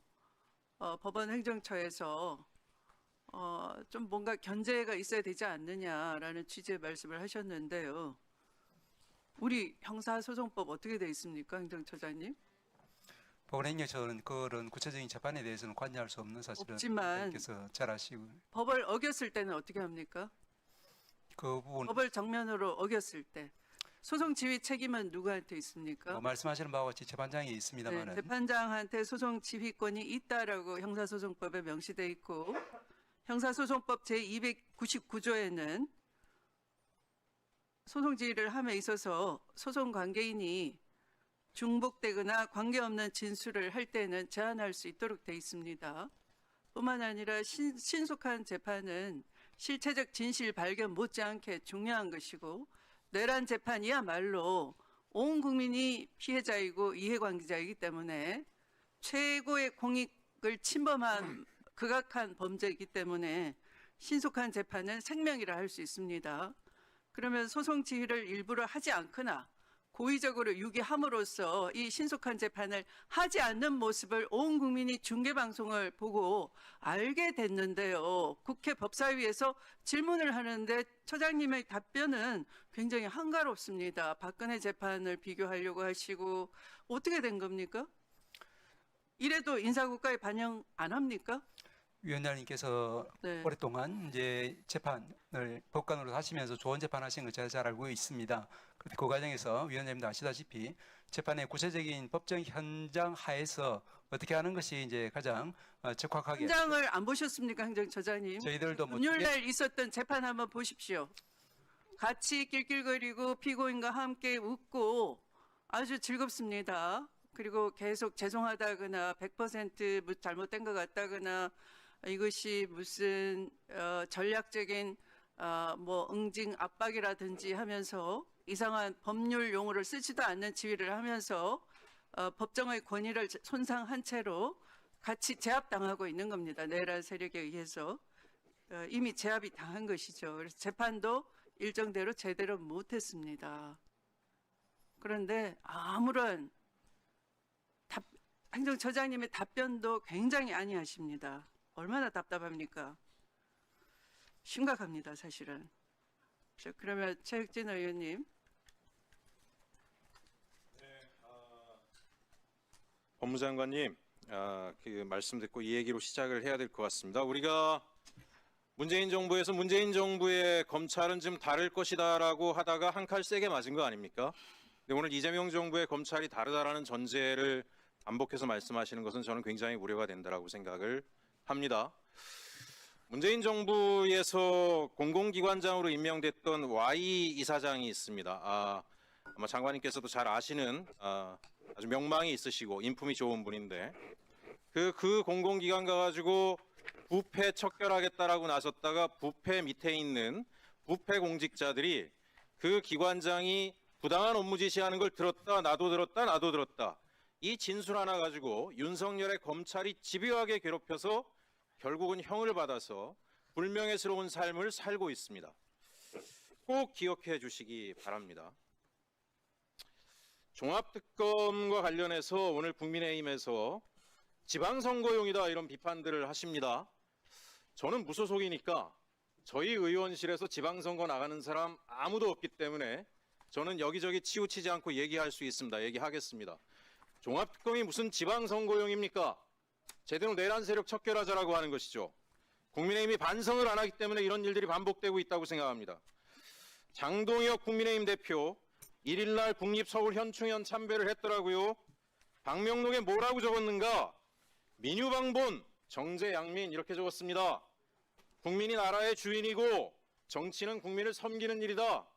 법원 행정처에서 좀 뭔가 견제가 있어야 되지 않느냐라는 취지의 말씀을 하셨는데요. 우리 형사소송법 어떻게 돼 있습니까, 행정처장님? 법원행정처는 그런 구체적인 재판에 대해서는 관여할 수 없는 사실은 없지만 의원님께서 잘 아시고 법을 어겼을 때는 어떻게 합니까? 그 부분 법을 정면으로 어겼을 때 소송 지휘 책임은 누구한테 있습니까? 말씀하시는 바와 같이 재판장이 네, 있습니다만은 재판장한테 소송 지휘권이 있다라고 형사소송법에 명시돼 있고 형사소송법 제299조에는 소송 지휘를 함에 있어서 소송 관계인이 중복되거나 관계없는 진술을 할 때는 제한할 수 있도록 돼 있습니다. 뿐만 아니라 신속한 재판은 실체적 진실 발견 못지않게 중요한 것이고 내란 재판이야말로 온 국민이 피해자이고 이해관계자이기 때문에 최고의 공익을 침범한 극악한 범죄이기 때문에 신속한 재판은 생명이라 할 수 있습니다. 그러면 소송 지휘를 일부러 하지 않거나 고의적으로 유기함으로써 이 신속한 재판을 하지 않는 모습을 온 국민이 중계방송을 보고 알게 됐는데요. 국회 법사위에서 질문을 하는데 처장님의 답변은 굉장히 한가롭습니다. 박근혜 재판을 비교하려고 하시고 어떻게 된 겁니까? 이래도 인사국가에 반영 안 합니까? 위원장님께서 네. 오랫동안 이제 재판을 법관으로 하시면서 좋은 재판하신 걸 제가 잘 알고 있습니다. 그런데 그 과정에서 위원장님도 아시다시피 재판의 구체적인 법정 현장 하에서 어떻게 하는 것이 이제 가장 적확하게 현장을 안 보셨습니까, 행정처장님? 저희들도 뭐 금요일날 있었던 재판 한번 보십시오. 같이 낄낄거리고 피고인과 함께 웃고 아주 즐겁습니다. 그리고 계속 죄송하다거나 100% 잘못된 것 같다거나 이것이 무슨 전략적인 뭐 응징 압박이라든지 하면서 이상한 법률 용어를 쓰지도 않는 지휘를 하면서 법정의 권위를 손상한 채로 같이 제압당하고 있는 겁니다. 내란 세력에 의해서 이미 제압이 당한 것이죠. 그래서 재판도 일정대로 제대로 못했습니다. 그런데 아무런 행정처장님의 답변도 굉장히 안이하십니다. 얼마나 답답합니까? 심각합니다, 사실은. 자, 그러면 최혁진 의원님. 법무장관님, 그 말씀 듣고 이 얘기로 시작을 해야 될 것 같습니다. 우리가 문재인 정부에서 문재인 정부의 검찰은 좀 다를 것이다라고 하다가 한 칼 세게 맞은 거 아닙니까? 근데 오늘 이재명 정부의 검찰이 다르다라는 전제를 반복해서 말씀하시는 것은 저는 굉장히 우려가 된다라고 생각을 합니다. 문재인 정부에서 공공기관장으로 임명됐던 Y 이사장이 있습니다. 아마 장관님께서도 잘 아시는 아주 명망이 있으시고 인품이 좋은 분인데 그 공공기관 가가지고 부패 척결하겠다라고 나섰다가 부패 밑에 있는 부패 공직자들이 그 기관장이 부당한 업무 지시하는 걸 들었다 나도 들었다 이 진술 하나 가지고 윤석열의 검찰이 집요하게 괴롭혀서 결국은 형을 받아서 불명예스러운 삶을 살고 있습니다. 꼭 기억해 주시기 바랍니다. 종합특검과 관련해서 오늘 국민의힘에서 지방선거용이다 이런 비판들을 하십니다. 저는 무소속이니까 저희 의원실에서 지방선거 나가는 사람 아무도 없기 때문에 저는 여기저기 치우치지 않고 얘기할 수 있습니다. 얘기하겠습니다. 종합특검이 무슨 지방선거용입니까? 제대로 내란 세력 척결하자라고 하는 것이죠. 국민의힘이 반성을 안 하기 때문에 이런 일들이 반복되고 있다고 생각합니다. 장동혁 국민의힘 대표 1일날 국립서울현충원 참배를 했더라고요. 방명록에 뭐라고 적었는가? 민유방본, 정제양민 이렇게 적었습니다. 국민이 나라의 주인이고 정치는 국민을 섬기는 일이다.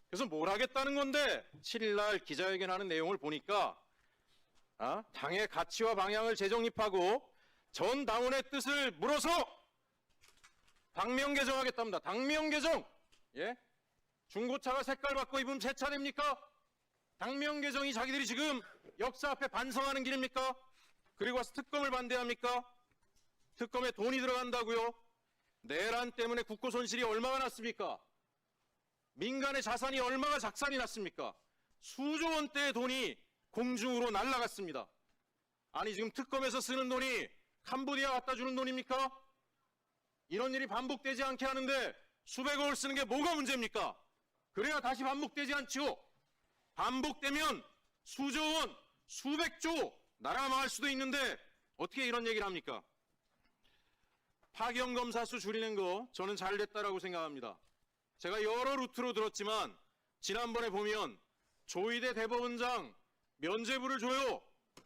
그래서 뭘 하겠다는 건데 7일날 기자회견하는 내용을 보니까 당의 가치와 방향을 재정립하고 전 당원의 뜻을 물어서 당명 개정하겠답니다. 당명 개정. 예? 중고차가 색깔 바꿔 입으면 제 차례입니까? 당명 개정이 자기들이 지금 역사 앞에 반성하는 길입니까? 그리고 와서 특검을 반대합니까? 특검에 돈이 들어간다고요? 내란 때문에 국고 손실이 얼마가 났습니까? 민간의 자산이 얼마가 작살이 났습니까? 수조 원대의 돈이 공중으로 날아갔습니다. 아니 지금 특검에서 쓰는 돈이 캄보디아 갖다 주는 돈입니까? 이런 일이 반복되지 않게 하는데 수백억을 쓰는 게 뭐가 문제입니까? 그래야 다시 반복되지 않죠. 반복되면 수조 원, 수백조 나라가 망할 수도 있는데 어떻게 이런 얘기를 합니까? 파견 검사 수 줄이는 거 저는 잘 됐다라고 생각합니다. 제가 여러 루트로 들었지만 지난번에 보면 조희대 대법원장 면죄부를 줘요.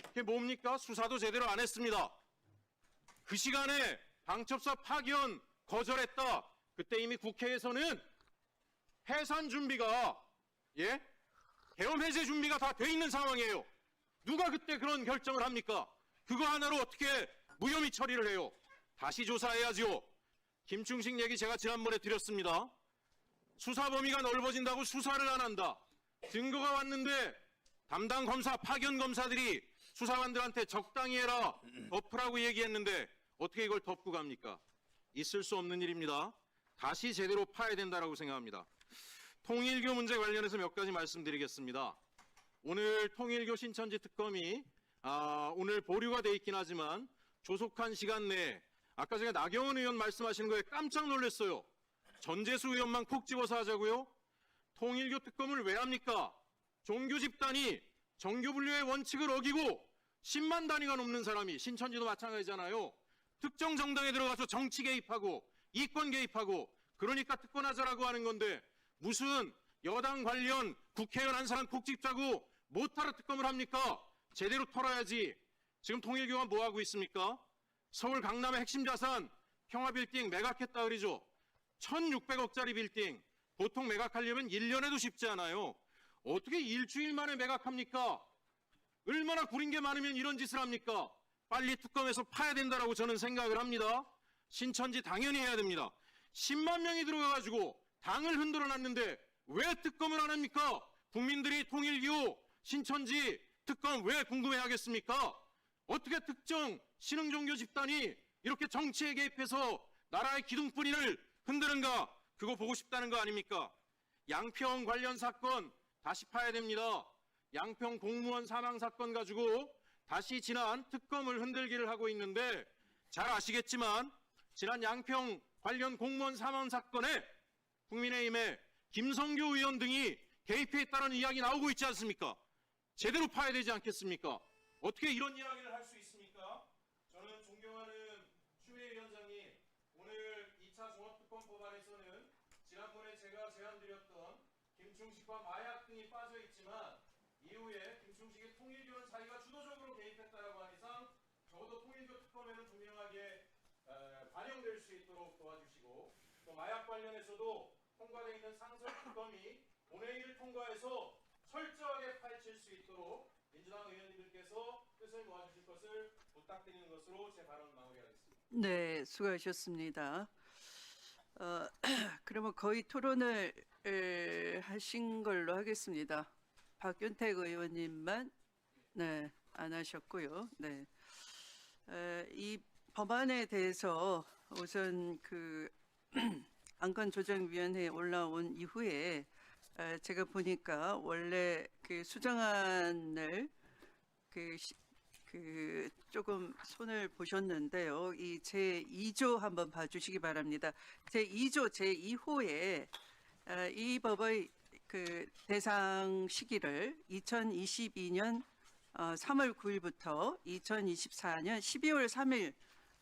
그게 뭡니까? 수사도 제대로 안 했습니다. 그 시간에 방첩사 파견 거절했다. 그때 이미 국회에서는 해산 준비가 계엄 해제 준비가 다 돼 있는 상황이에요. 누가 그때 그런 결정을 합니까? 그거 하나로 어떻게 무혐의 처리를 해요? 다시 조사해야죠. 김충식 얘기 제가 지난번에 드렸습니다. 수사 범위가 넓어진다고 수사를 안 한다. 증거가 왔는데 담당 검사, 파견 검사들이 수사관들한테 적당히 해라, 덮으라고 얘기했는데 어떻게 이걸 덮고 갑니까? 있을 수 없는 일입니다. 다시 제대로 파야 된다고 생각합니다. 통일교 문제 관련해서 몇 가지 말씀드리겠습니다. 오늘 통일교 신천지 특검이 오늘 보류가 돼 있긴 하지만 조속한 시간 내에 아까 제가 나경원 의원 말씀하시는 거에 깜짝 놀랐어요. 전재수 의원만 콕 집어서 하자고요? 통일교 특검을 왜 합니까? 종교 집단이 정교 분류의 원칙을 어기고 10만 단위가 넘는 사람이 신천지도 마찬가지잖아요. 특정 정당에 들어가서 정치 개입하고 이권 개입하고 그러니까 특권하자라고 하는 건데 무슨 여당 관련 국회의원 한 사람 콕 집자고 못하러 특검을 합니까? 제대로 털어야지. 지금 통일교가 뭐 하고 있습니까? 서울 강남의 핵심 자산 평화빌딩 매각했다 그러죠. 1,600억짜리 빌딩 보통 매각하려면 1년에도 쉽지 않아요. 어떻게 일주일 만에 매각합니까? 얼마나 구린 게 많으면 이런 짓을 합니까? 빨리 특검에서 파야 된다라고 저는 생각을 합니다. 신천지 당연히 해야 됩니다. 10만 명이 들어가가지고 당을 흔들어 놨는데 왜 특검을 안 합니까? 국민들이 통일교, 신천지 특검 왜 궁금해 하겠습니까? 어떻게 특정 신흥종교 집단이 이렇게 정치에 개입해서 나라의 기둥뿌리를 흔드는가? 그거 보고 싶다는 거 아닙니까? 양평 관련 사건 다시 파야 됩니다. 양평 공무원 사망 사건 가지고 다시 지난 특검을 흔들기를 하고 있는데 잘 아시겠지만 지난 양평 관련 공무원 사망 사건에 국민의힘의 김성교 의원 등이 개입해 있다는 이야기 나오고 있지 않습니까? 제대로 파야 되지 않겠습니까? 어떻게 이런 이야기를 할 수 있습니까? 저는 존경하는 추미애 위원장님, 오늘 2차 종합특검 법안에서는 지난번에 제가 제안드렸던 김충식과 마약 등이 빠져 있지만 이후에 김충식의 통일교는 자기가 주도적으로 개입했다라고 한 이상 적어도 통일교 특검에는 분명하게 반영될 수 있도록 도와주시고 또 마약 관련해서도 통과되어 있는 상설 특검이 본회의를 통과해서 철저하게 파헤칠 수 있도록 민주당 의원님들께서 뜻을 모아주실 것을 부탁드리는 것으로 제 발언 마무리하겠습니다. 네, 수고하셨습니다. 그러면 거의 토론을 하신 걸로 하겠습니다. 박윤택 의원님만 안 하셨고요. 네, 이 법안에 대해서 우선 그 안건조정위원회에 올라온 이후에 제가 보니까 원래 그 수정안을 그 조금 손을 보셨는데요. 이 제2조 한번 봐주시기 바랍니다. 제2조 제2호에 이 법의 그 대상 시기를 2022년 3월 9일부터 2024년 12월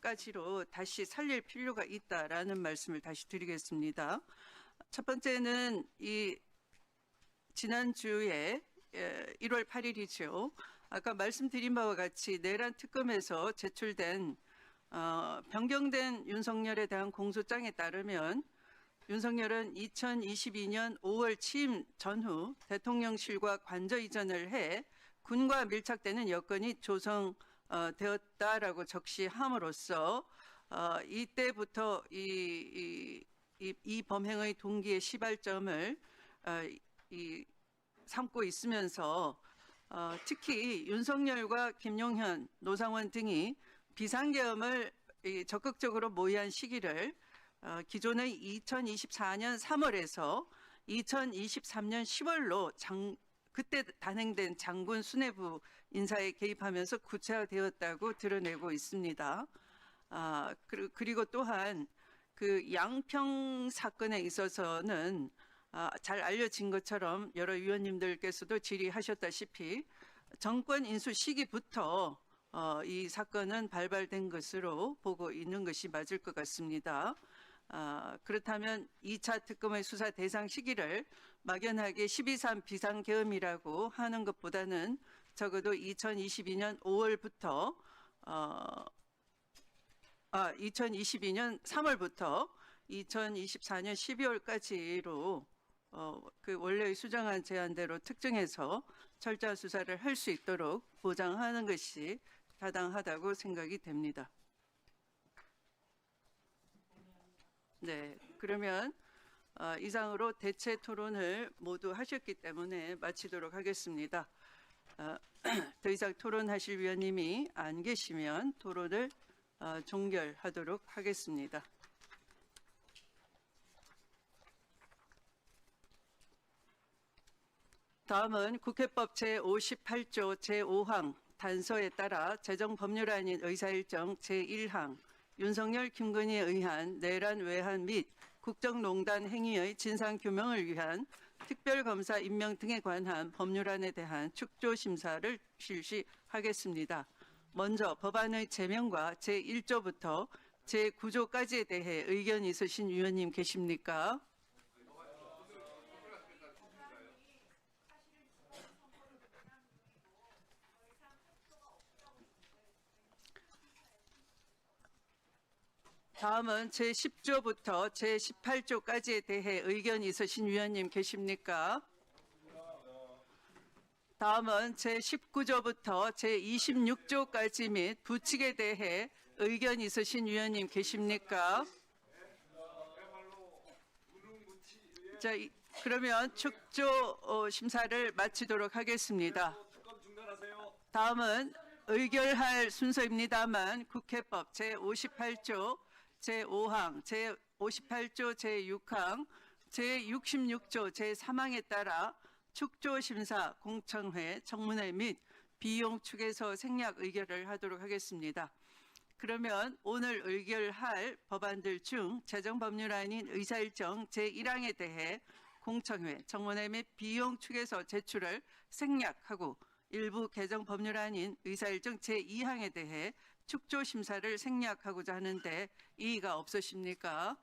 3일까지로 다시 살릴 필요가 있다라는 말씀을 다시 드리겠습니다. 첫 번째는 이 지난주에 1월 8일이죠. 아까 말씀드린 바와 같이 내란 특검에서 제출된 변경된 윤석열에 대한 공소장에 따르면 윤석열은 2022년 5월 취임 전후 대통령실과 관저 이전을 해 군과 밀착되는 여건이 조성되었다라고 적시함으로써 이때부터 이 범행의 동기의 시발점을 삼고 있으면서 특히 윤석열과 김용현, 노상원 등이 비상계엄을 적극적으로 모의한 시기를 기존의 2024년 3월에서 2023년 10월로 그때 단행된 장군 수뇌부 인사에 개입하면서 구체화되었다고 드러내고 있습니다. 그리고 또한 그 양평 사건에 있어서는 잘 알려진 것처럼 여러 위원님들께서도 질의하셨다시피 정권 인수 시기부터 이 사건은 발발된 것으로 보고 있는 것이 맞을 것 같습니다. 그렇다면 2차 특검의 수사 대상 시기를 막연하게 12.3 비상계엄이라고 하는 것보다는 적어도 2022년 5월부터 2022년 3월부터 2024년 12월까지로 그 원래의 수정안 제안대로 특정해서 철저한 수사를 할 수 있도록 보장하는 것이 타당하다고 생각이 됩니다. 네, 그러면 이상으로 대체 토론을 모두 하셨기 때문에 마치도록 하겠습니다. 더 이상 토론하실 위원님이 안 계시면 토론을 종결하도록 하겠습니다. 다음은 국회법 제58조 제5항 단서에 따라 재정법률안인 의사일정 제1항 윤석열, 김건희에 의한 내란, 외환 및 국정농단 행위의 진상규명을 위한 특별검사 임명 등에 관한 법률안에 대한 축조심사를 실시하겠습니다. 먼저 법안의 제명과 제1조부터 제9조까지에 대해 의견 있으신 위원님 계십니까? 다음은 제10조부터 제18조까지에 대해 의견 있으신 위원님 계십니까? 다음은 제19조부터 제26조까지 및 부칙에 대해 의견 있으신 위원님 계십니까? 자, 그러면 축조 심사를 마치도록 하겠습니다. 다음은 의결할 순서입니다만 국회법 제58조 제5항, 제58조 제6항, 제66조 제3항에 따라 축조심사, 공청회, 청문회 및 비용 축에서 생략 의결을 하도록 하겠습니다. 그러면 오늘 의결할 법안들 중 재정법률안인 의사일정 제1항에 대해 공청회, 청문회 및 비용 축에서 제출을 생략하고 일부 개정법률안인 의사일정 제2항에 대해 축조심사를 생략하고자 하는데 이의가 없으십니까?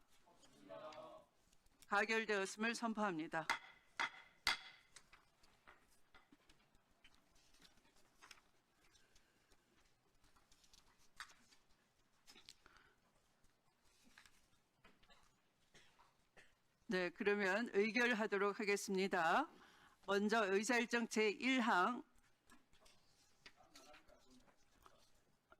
가결되었음을 선포합니다. 네, 그러면 의결하도록 하겠습니다. 먼저 의사일정 제1항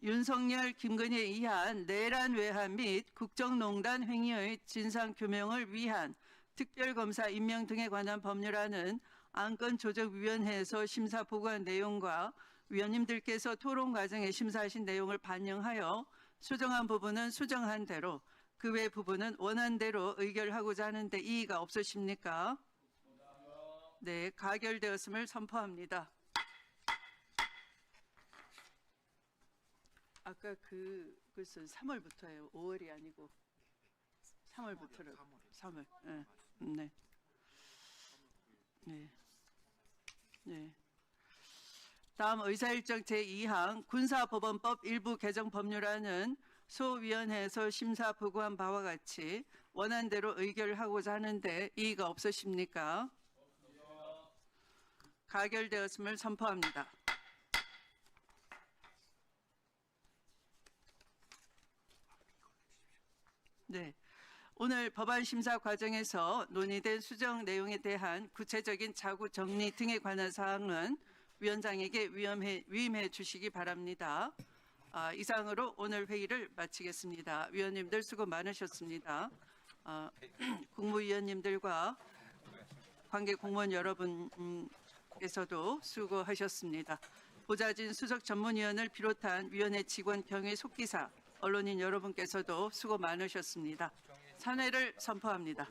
윤석열, 김건희에 의한 내란, 외환 및 국정농단 행위의 진상규명을 위한 특별검사 임명 등에 관한 법률안은 안건조정위원회에서 심사 보고한 내용과 위원님들께서 토론 과정에 심사하신 내용을 반영하여 수정한 부분은 수정한 대로 그 외 부분은 원한 대로 의결하고자 하는데 이의가 없으십니까? 네, 가결되었음을 선포합니다. 아까 그것은 3월부터예요. 5월이 아니고 3월부터를 3월. 네. 네. 네. 네. 다음 의사일정 제2항 군사법원법 일부 개정 법률안은 소위원회에서 심사 보고한 바와 같이 원한 대로 의결하고자 하는데 이의가 없으십니까? 가결되었음을 선포합니다. 네. 오늘 법안 심사 과정에서 논의된 수정 내용에 대한 구체적인 자구 정리 등에 관한 사항은 위원장에게 위임해 주시기 바랍니다. 이상으로 오늘 회의를 마치겠습니다. 위원님들 수고 많으셨습니다. 국무위원님들과 관계 공무원 여러분께서도 수고하셨습니다. 보좌진 수석 전문위원을 비롯한 위원회 직원 경위 속기사 언론인 여러분께서도 수고 많으셨습니다. 산회를 선포합니다.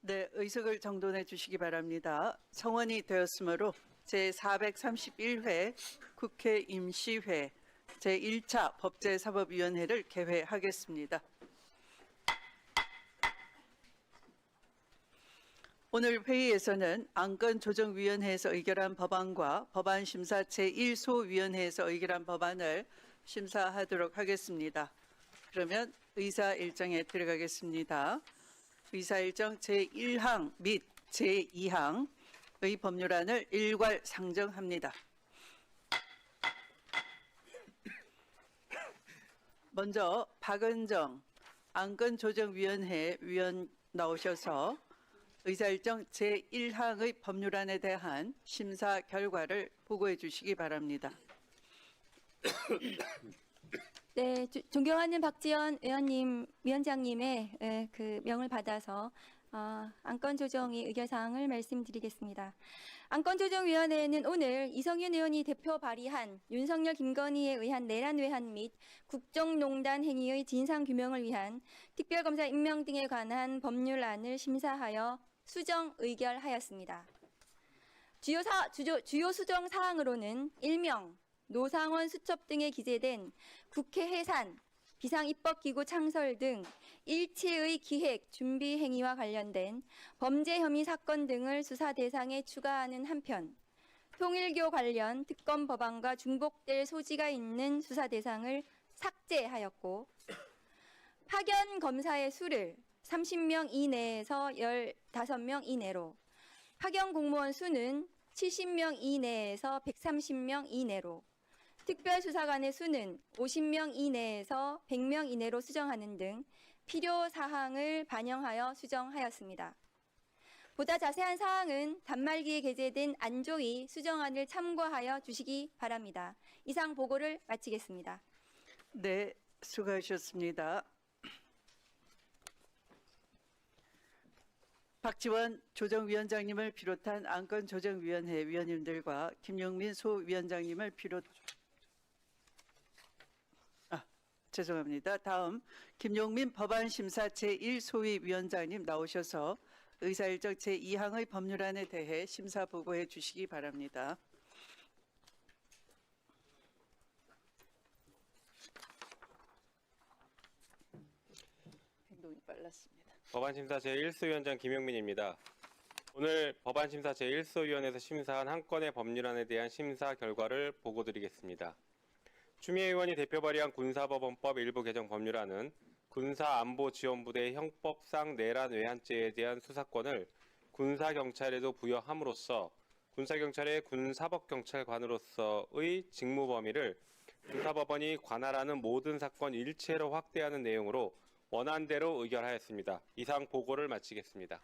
네, 의석을 정돈해 주시기 바랍니다. 성원이 되었으므로 제431회 국회 임시회 제1차 법제사법위원회를 개회하겠습니다. 오늘 회의에서는 안건조정위원회에서 의결한 법안과 법안심사 제1소위원회에서 의결한 법안을 심사하도록 하겠습니다. 그러면 의사일정에 들어가겠습니다. 의사일정 제1항 및 제2항의 법률안을 일괄 상정합니다. 먼저 박은정 안건조정위원회 위원 나오셔서 의사일정 제1항의 법률안에 대한 심사 결과를 보고해 주시기 바랍니다. 네, 존경하는 박지원 위원장님의 그 명을 받아서 안건조정위 의결사항을 말씀드리겠습니다. 안건조정위원회는 오늘 이성윤 의원이 대표 발의한 윤석열 김건희에 의한 내란 외환 및 국정농단 행위의 진상규명을 위한 특별검사 임명 등에 관한 법률안을 심사하여 수정 의결하였습니다. 주요 수정 사항으로는 일명 노상원 수첩 등에 기재된 국회 해산, 비상입법기구 창설 등 일체의 기획, 준비 행위와 관련된 범죄 혐의 사건 등을 수사 대상에 추가하는 한편 통일교 관련 특검 법안과 중복될 소지가 있는 수사 대상을 삭제하였고 파견 검사의 수를 30명 이내에서 15명 이내로, 파견 공무원 수는 70명 이내에서 130명 이내로, 특별수사관의 수는 50명 이내에서 100명 이내로 수정하는 등 필요 사항을 반영하여 수정하였습니다. 보다 자세한 사항은 단말기에 게재된 안조위 수정안을 참고하여 주시기 바랍니다. 이상 보고를 마치겠습니다. 네, 수고하셨습니다. 박지원 조정위원장님을 비롯한 안건조정위원회 위원님들과 김용민 소위원장님을 죄송합니다. 다음 김용민 법안심사 제1소위위원장님 나오셔서 의사일정 제2항의 법률안에 대해 심사 보고해 주시기 바랍니다. 행동이 빨랐습니다. 법안심사 제1소위원장 김용민입니다. 오늘 법안심사 제1소위원회에서 심사한 한 건의 법률안에 대한 심사 결과를 보고드리겠습니다. 추미애 의원이 대표 발의한 군사법원법 일부 개정 법률안은 군사안보지원부대의 형법상 내란 외환죄에 대한 수사권을 군사경찰에도 부여함으로써 군사경찰의 군사법경찰관으로서의 직무 범위를 군사법원이 관할하는 모든 사건 일체로 확대하는 내용으로 원안대로 의결하였습니다. 이상 보고를 마치겠습니다.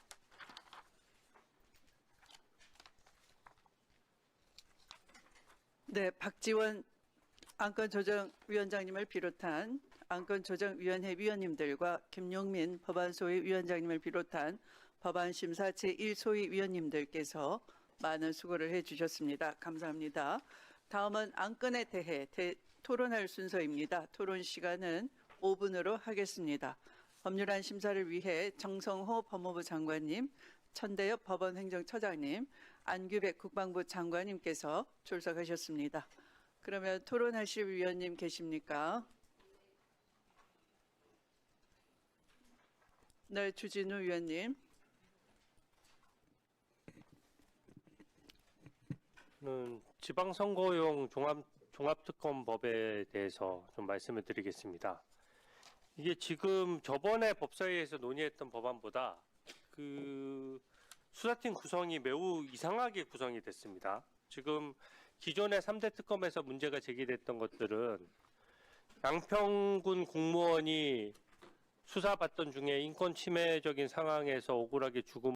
네, 박지원 안건조정위원장님을 비롯한 안건조정위원회 위원님들과 김용민 법안소위 위원장님을 비롯한 법안심사 제1소위 위원님들께서 많은 수고를 해주셨습니다. 감사합니다. 다음은 안건에 대해 토론할 순서입니다. 토론 시간은 5분으로 하겠습니다. 법률안 심사를 위해 정성호 법무부 장관님, 천대엽 법원행정처장님, 안규백 국방부 장관님께서 출석하셨습니다. 그러면 토론하실 위원님 계십니까? 네, 주진우 위원님. 지방선거용 종합특검법에 대해서 좀 말씀을 드리겠습니다. 이게 지금 저번에 법사위에서 논의했던 법안보다 그 수사팀 구성이 매우 이상하게 구성이 됐습니다. 지금 기존의 3대 특검에서 문제가 제기됐던 것들은 양평군 공무원이 수사받던 중에 인권 침해적인 상황에서 억울하게 죽음